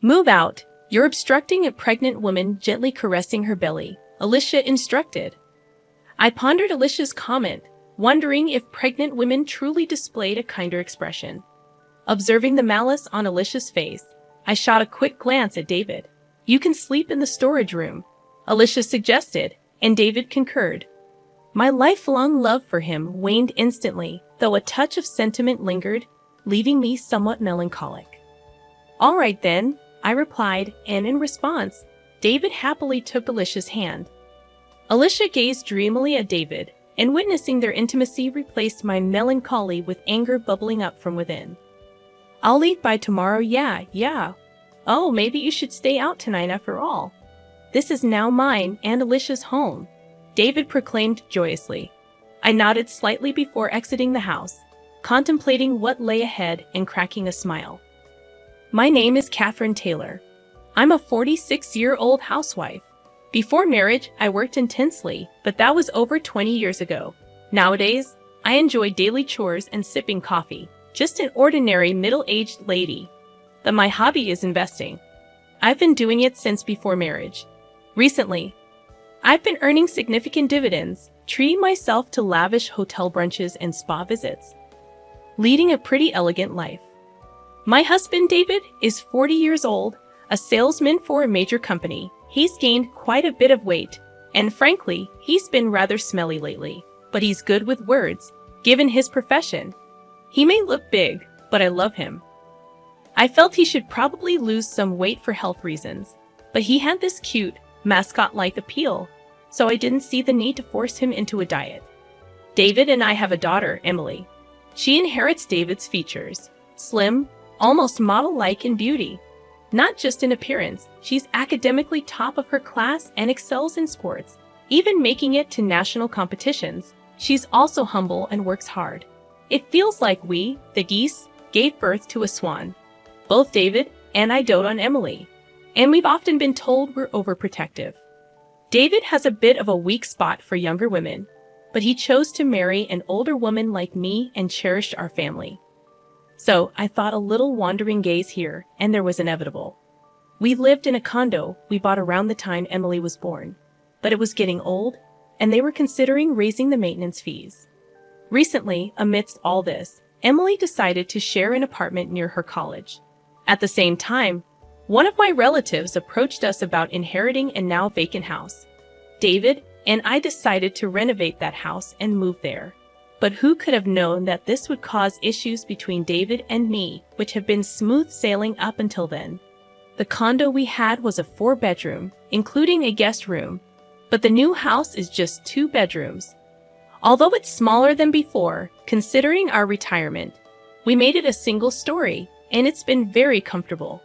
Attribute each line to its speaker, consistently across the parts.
Speaker 1: Move out. You're obstructing a pregnant woman gently caressing her belly, Alicia instructed. I pondered Alicia's comment, wondering if pregnant women truly displayed a kinder expression. Observing the malice on Alicia's face, I shot a quick glance at David. You can sleep in the storage room, Alicia suggested, and David concurred. My lifelong love for him waned instantly, though a touch of sentiment lingered, leaving me somewhat melancholic. All right then, I replied, and in response, David happily took Alicia's hand. Alicia gazed dreamily at David, and witnessing their intimacy replaced my melancholy with anger bubbling up from within. I'll leave by tomorrow, yeah. Oh, maybe you should stay out tonight after all. This is now mine and Alicia's home, David proclaimed joyously. I nodded slightly before exiting the house, contemplating what lay ahead and cracking a smile. My name is Catherine Taylor. I'm a 46-year-old housewife. Before marriage, I worked intensely, but that was over 20 years ago. Nowadays, I enjoy daily chores and sipping coffee, just an ordinary middle-aged lady. But my hobby is investing. I've been doing it since before marriage. Recently, I've been earning significant dividends, treating myself to lavish hotel brunches and spa visits, leading a pretty elegant life. My husband, David, is 40 years old, a salesman for a major company. He's gained quite a bit of weight, and frankly, he's been rather smelly lately. But he's good with words, given his profession. He may look big, but I love him. I felt he should probably lose some weight for health reasons, but he had this cute, mascot-like appeal, so I didn't see the need to force him into a diet. David and I have a daughter, Emily. She inherits David's features, slim, almost model-like in beauty. Not just in appearance, she's academically top of her class and excels in sports, even making it to national competitions. She's also humble and works hard. It feels like we, the geese, gave birth to a swan. Both David and I dote on Emily, and we've often been told we're overprotective. David has a bit of a weak spot for younger women, but he chose to marry an older woman like me and cherished our family. So I thought a little wandering gaze here, and there was inevitable. We lived in a condo we bought around the time Emily was born, but it was getting old, and they were considering raising the maintenance fees. Recently, amidst all this, Emily decided to share an apartment near her college. At the same time, one of my relatives approached us about inheriting a now vacant house. David and I decided to renovate that house and move there. But who could have known that this would cause issues between David and me, which have been smooth sailing up until then? The condo we had was a 4-bedroom, including a guest room, but the new house is just 2 bedrooms. Although it's smaller than before, considering our retirement, we made it a single story, and it's been very comfortable.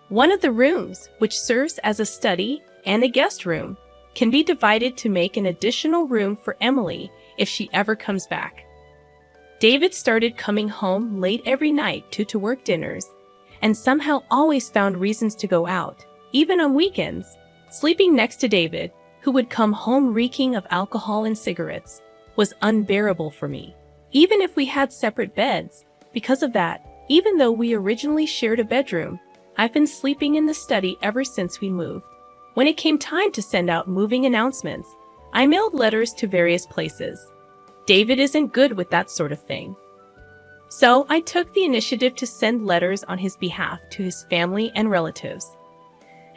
Speaker 1: One of the rooms, which serves as a study and a guest room, can be divided to make an additional room for Emily if she ever comes back. David started coming home late every night to work dinners, and somehow always found reasons to go out, even on weekends. Sleeping next to David, who would come home reeking of alcohol and cigarettes, was unbearable for me, even if we had separate beds. Because of that, even though we originally shared a bedroom, I've been sleeping in the study ever since we moved. When it came time to send out moving announcements, I mailed letters to various places. David isn't good with that sort of thing. So I took the initiative to send letters on his behalf to his family and relatives.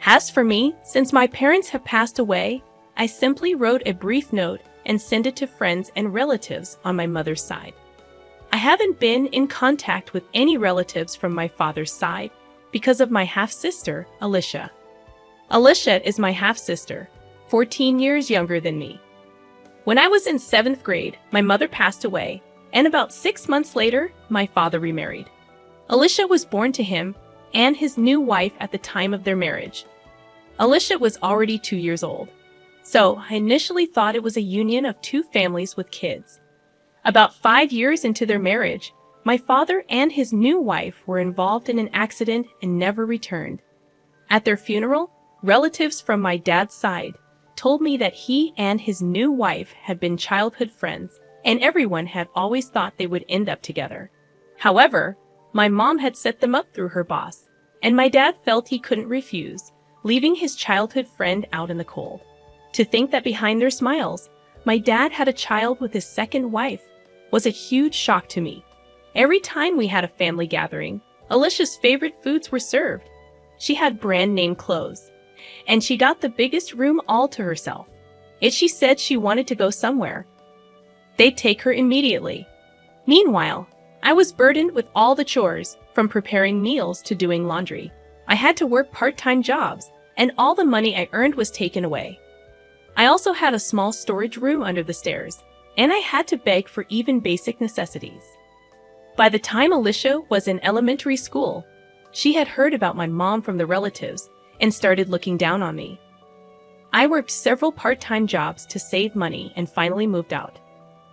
Speaker 1: As for me, since my parents have passed away, I simply wrote a brief note and sent it to friends and relatives on my mother's side. I haven't been in contact with any relatives from my father's side because of my half-sister, Alicia. Alicia is my half-sister, 14 years younger than me. When I was in 7th grade, my mother passed away, and about 6 months later, my father remarried. Alicia was born to him and his new wife at the time of their marriage. Alicia was already 2 years old, so I initially thought it was a union of 2 families with kids. About 5 years into their marriage, my father and his new wife were involved in an accident and never returned. At their funeral, relatives from my dad's side told me that he and his new wife had been childhood friends, and everyone had always thought they would end up together. However, my mom had set them up through her boss, and my dad felt he couldn't refuse, leaving his childhood friend out in the cold. To think that behind their smiles, my dad had a child with his second wife was a huge shock to me. Every time we had a family gathering, Alicia's favorite foods were served. She had brand name clothes, and she got the biggest room all to herself. If she said she wanted to go somewhere, they'd take her immediately. Meanwhile, I was burdened with all the chores, from preparing meals to doing laundry. I had to work part-time jobs, and all the money I earned was taken away. I also had a small storage room under the stairs, and I had to beg for even basic necessities. By the time Alicia was in elementary school, she had heard about my mom from the relatives and started looking down on me. I worked several part-time jobs to save money and finally moved out.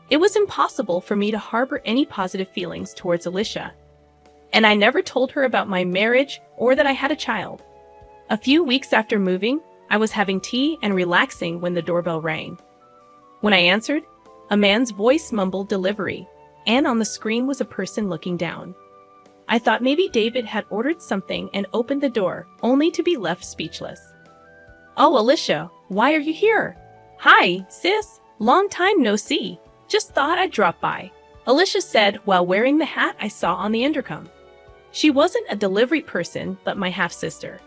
Speaker 1: It was impossible for me to harbor any positive feelings towards Alicia, and I never told her about my marriage or that I had a child. A few weeks after moving, I was having tea and relaxing when the doorbell rang. When I answered, a man's voice mumbled delivery, and on the screen was a person looking down. I thought maybe David had ordered something and opened the door, only to be left speechless. "Oh, Alicia, why are you here?" "Hi, sis, long time no see. Just thought I'd drop by," Alicia said while wearing the hat I saw on the intercom. She wasn't a delivery person, but my half-sister.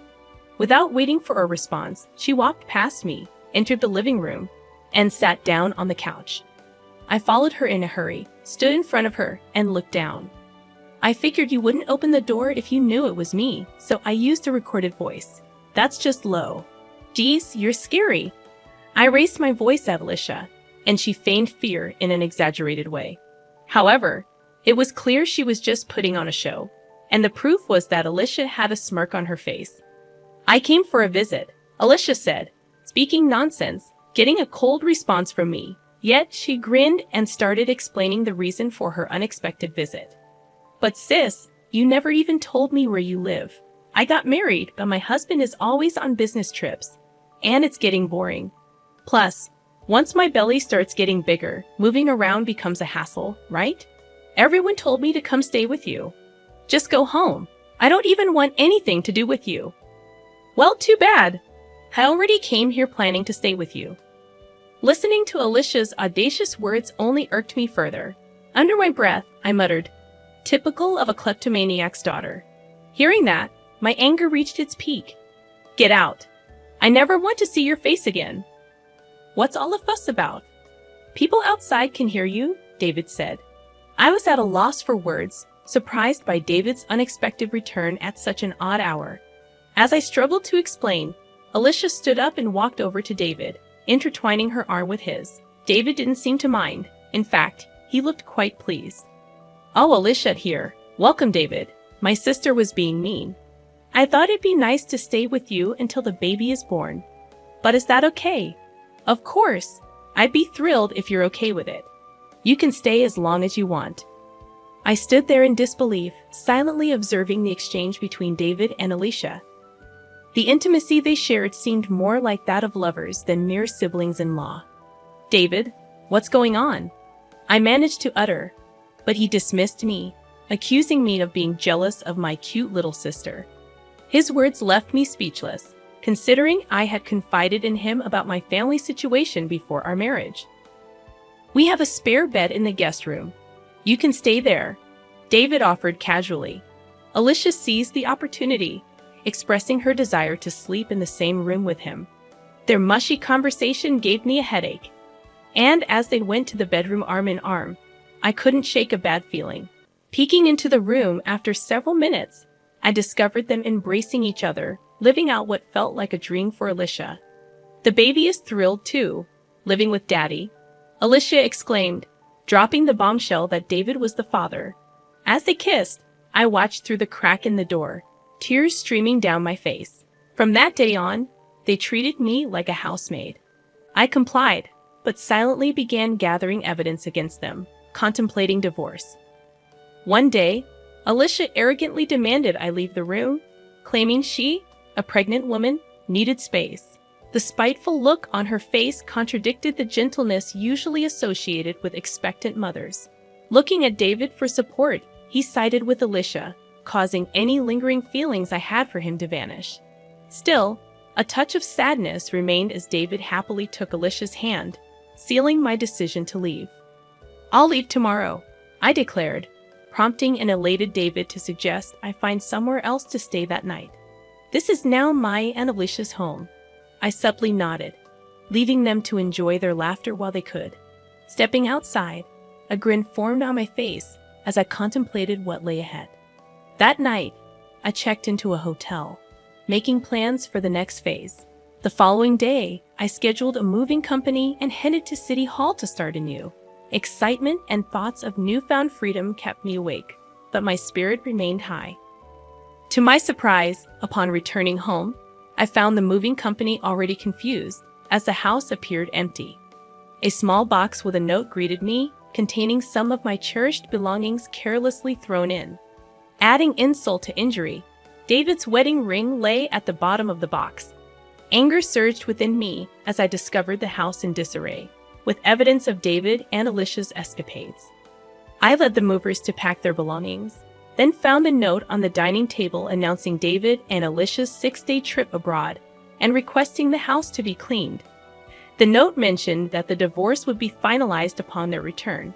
Speaker 1: Without waiting for a response, she walked past me, entered the living room, and sat down on the couch. I followed her in a hurry, stood in front of her, and looked down. "I figured you wouldn't open the door if you knew it was me, so I used a recorded voice. That's just low. Geez, you're scary." I raised my voice at Alicia, and she feigned fear in an exaggerated way. However, it was clear she was just putting on a show, and the proof was that Alicia had a smirk on her face. "I came for a visit," Alicia said, speaking nonsense, getting a cold response from me. Yet she grinned and started explaining the reason for her unexpected visit. "But sis, you never even told me where you live. I got married, but my husband is always on business trips, and it's getting boring. Plus, once my belly starts getting bigger, moving around becomes a hassle, right? Everyone told me to come stay with you. Just go home. I don't even want anything to do with you." "Well, too bad. I already came here planning to stay with you." Listening to Alicia's audacious words only irked me further. Under my breath, I muttered, "Typical of a kleptomaniac's daughter." Hearing that, my anger reached its peak. "Get out. I never want to see your face again." "What's all the fuss about?" "People outside can hear you," David said. I was at a loss for words, surprised by David's unexpected return at such an odd hour. As I struggled to explain, Alicia stood up and walked over to David, intertwining her arm with his. David didn't seem to mind. In fact, he looked quite pleased. "Oh, Alicia here. Welcome, David. My sister was being mean. I thought it'd be nice to stay with you until the baby is born. But is that okay?" "Of course. I'd be thrilled if you're okay with it. You can stay as long as you want." I stood there in disbelief, silently observing the exchange between David and Alicia. The intimacy they shared seemed more like that of lovers than mere siblings-in-law. "David, what's going on?" I managed to utter, but he dismissed me, accusing me of being jealous of my cute little sister. His words left me speechless, considering I had confided in him about my family situation before our marriage. "We have a spare bed in the guest room. You can stay there," David offered casually. Alicia seized the opportunity, expressing her desire to sleep in the same room with him. Their mushy conversation gave me a headache, and as they went to the bedroom arm in arm, I couldn't shake a bad feeling. Peeking into the room after several minutes, I discovered them embracing each other, living out what felt like a dream for Alicia. "The baby is thrilled too, living with Daddy," Alicia exclaimed, dropping the bombshell that David was the father. As they kissed, I watched through the crack in the door, tears streaming down my face. From that day on, they treated me like a housemaid. I complied, but silently began gathering evidence against them, contemplating divorce. One day, Alicia arrogantly demanded I leave the room, claiming she, a pregnant woman, needed space. The spiteful look on her face contradicted the gentleness usually associated with expectant mothers. Looking at David for support, he sided with Alicia, causing any lingering feelings I had for him to vanish. Still, a touch of sadness remained as David happily took Alicia's hand, sealing my decision to leave. "I'll leave tomorrow," I declared, prompting an elated David to suggest I find somewhere else to stay that night. "This is now my and Alicia's home." I subtly nodded, leaving them to enjoy their laughter while they could. Stepping outside, a grin formed on my face as I contemplated what lay ahead. That night, I checked into a hotel, making plans for the next phase. The following day, I scheduled a moving company and headed to City Hall to start anew. Excitement and thoughts of newfound freedom kept me awake, but my spirit remained high. To my surprise, upon returning home, I found the moving company already confused, as the house appeared empty. A small box with a note greeted me, containing some of my cherished belongings carelessly thrown in. Adding insult to injury, David's wedding ring lay at the bottom of the box. Anger surged within me as I discovered the house in disarray, with evidence of David and Alicia's escapades. I led the movers to pack their belongings, then found a note on the dining table announcing David and Alicia's 6-day trip abroad and requesting the house to be cleaned. The note mentioned that the divorce would be finalized upon their return.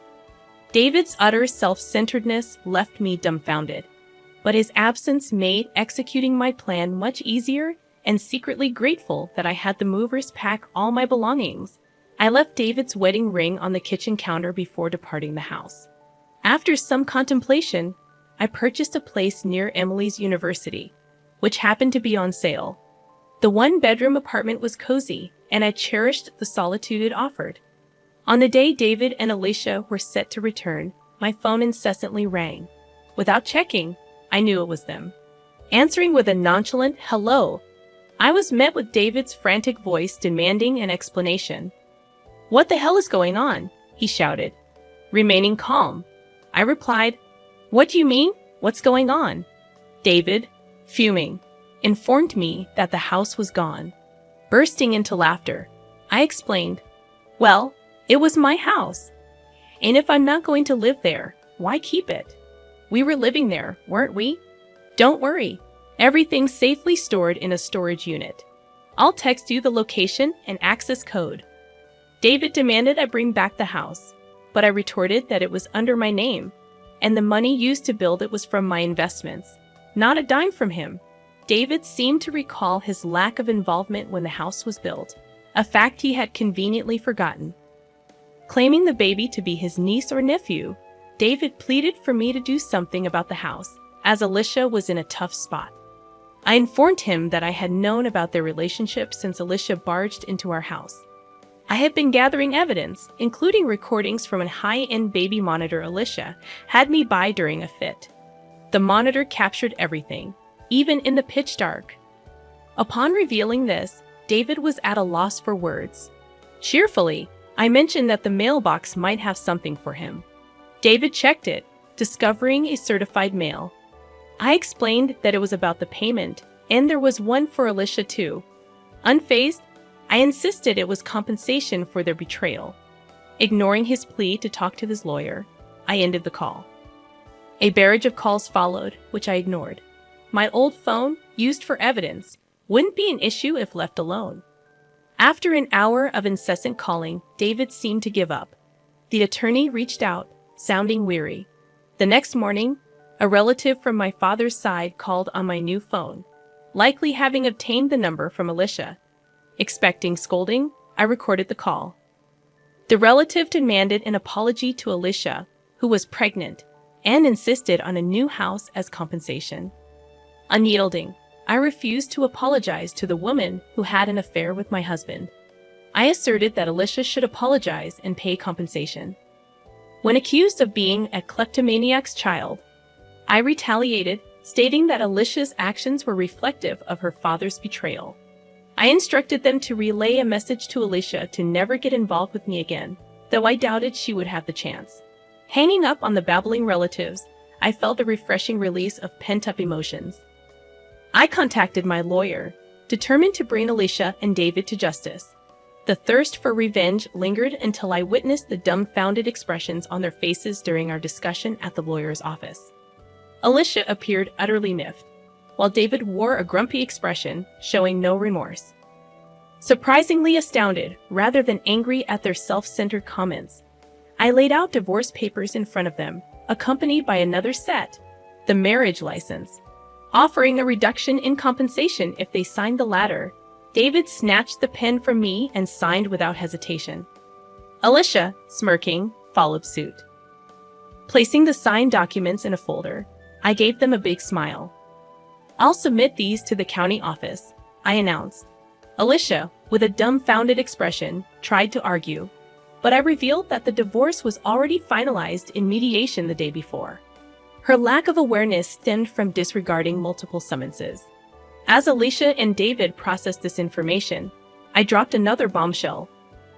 Speaker 1: David's utter self-centeredness left me dumbfounded, but his absence made executing my plan much easier and secretly grateful that I had the movers pack all my belongings. I left David's wedding ring on the kitchen counter before departing the house. After some contemplation, I purchased a place near Emily's university, which happened to be on sale. The one-bedroom apartment was cozy, and I cherished the solitude it offered. On the day David and Alicia were set to return, my phone incessantly rang. Without checking, I knew it was them. Answering with a nonchalant hello, I was met with David's frantic voice demanding an explanation. "What the hell is going on?" he shouted. Remaining calm, I replied, "What do you mean? What's going on?" David, fuming, informed me that the house was gone. Bursting into laughter, I explained, "Well, it was my house. And if I'm not going to live there, why keep it? We were living there, weren't we? Don't worry. Everything's safely stored in a storage unit. I'll text you the location and access code." David demanded I bring back the house, but I retorted that it was under my name, and the money used to build it was from my investments, not a dime from him. David seemed to recall his lack of involvement when the house was built, a fact he had conveniently forgotten. Claiming the baby to be his niece or nephew, David pleaded for me to do something about the house, as Alicia was in a tough spot. I informed him that I had known about their relationship since Alicia barged into our house. I had been gathering evidence, including recordings from a high-end baby monitor Alicia had me buy during a fit. The monitor captured everything, even in the pitch dark. Upon revealing this, David was at a loss for words. Cheerfully, I mentioned that the mailbox might have something for him. David checked it, discovering a certified mail. I explained that it was about the payment, and there was one for Alicia too. Unfazed, I insisted it was compensation for their betrayal. Ignoring his plea to talk to his lawyer, I ended the call. A barrage of calls followed, which I ignored. My old phone, used for evidence, wouldn't be an issue if left alone. After an hour of incessant calling, David seemed to give up. The attorney reached out, sounding weary. The next morning, a relative from my father's side called on my new phone, likely having obtained the number from Alicia. Expecting scolding, I recorded the call. The relative demanded an apology to Alicia, who was pregnant, and insisted on a new house as compensation. Unyielding, I refused to apologize to the woman who had an affair with my husband. I asserted that Alicia should apologize and pay compensation. When accused of being a kleptomaniac's child, I retaliated, stating that Alicia's actions were reflective of her father's betrayal. I instructed them to relay a message to Alicia to never get involved with me again, though I doubted she would have the chance. Hanging up on the babbling relatives, I felt a refreshing release of pent-up emotions. I contacted my lawyer, determined to bring Alicia and David to justice. The thirst for revenge lingered until I witnessed the dumbfounded expressions on their faces during our discussion at the lawyer's office. Alicia appeared utterly miffed, while David wore a grumpy expression, showing no remorse. Surprisingly astounded, rather than angry at their self-centered comments, I laid out divorce papers in front of them, accompanied by another set, the marriage license, offering a reduction in compensation if they signed the latter. David snatched the pen from me and signed without hesitation. Alicia, smirking, followed suit. Placing the signed documents in a folder, I gave them a big smile. "I'll submit these to the county office," I announced. Alicia, with a dumbfounded expression, tried to argue, but I revealed that the divorce was already finalized in mediation the day before. Her lack of awareness stemmed from disregarding multiple summonses. As Alicia and David processed this information, I dropped another bombshell: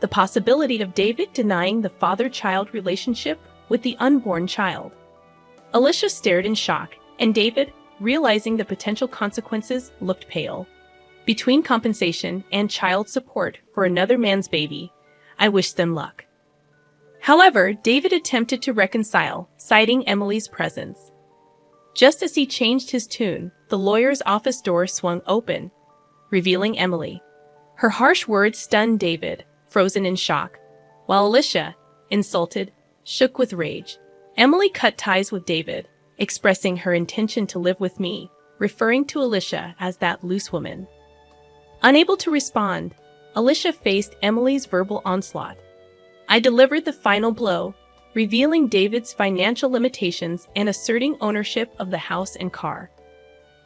Speaker 1: the possibility of David denying the father-child relationship with the unborn child. Alicia stared in shock, and David, realizing the potential consequences, looked pale. Between compensation and child support for another man's baby, I wished them luck. However, David attempted to reconcile, citing Emily's presence. Just as he changed his tune, the lawyer's office door swung open, revealing Emily. Her harsh words stunned David, frozen in shock, while Alicia, insulted, shook with rage. Emily cut ties with David, expressing her intention to live with me, referring to Alicia as that loose woman. Unable to respond, Alicia faced Emily's verbal onslaught. I delivered the final blow, revealing David's financial limitations and asserting ownership of the house and car.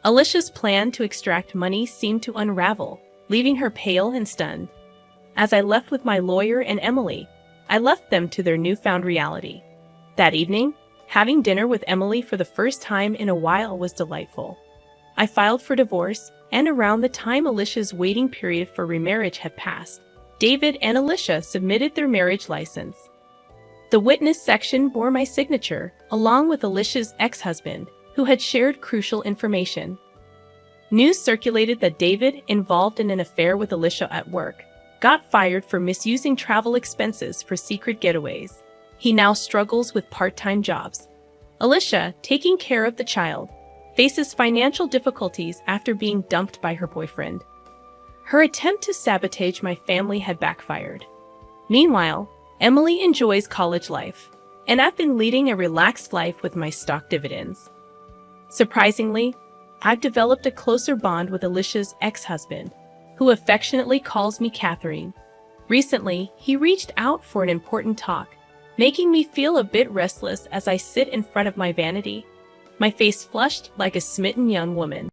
Speaker 1: Alicia's plan to extract money seemed to unravel, leaving her pale and stunned. As I left with my lawyer and Emily, I left them to their newfound reality. That evening, having dinner with Emily for the first time in a while was delightful. I filed for divorce, and around the time Alicia's waiting period for remarriage had passed, David and Alicia submitted their marriage license. The witness section bore my signature, along with Alicia's ex-husband, who had shared crucial information. News circulated that David, involved in an affair with Alicia at work, got fired for misusing travel expenses for secret getaways. He now struggles with part-time jobs. Alicia, taking care of the child, faces financial difficulties after being dumped by her boyfriend. Her attempt to sabotage my family had backfired. Meanwhile, Emily enjoys college life, and I've been leading a relaxed life with my stock dividends. Surprisingly, I've developed a closer bond with Alicia's ex-husband, who affectionately calls me Catherine. Recently, he reached out for an important talk, making me feel a bit restless as I sit in front of my vanity, my face flushed like a smitten young woman.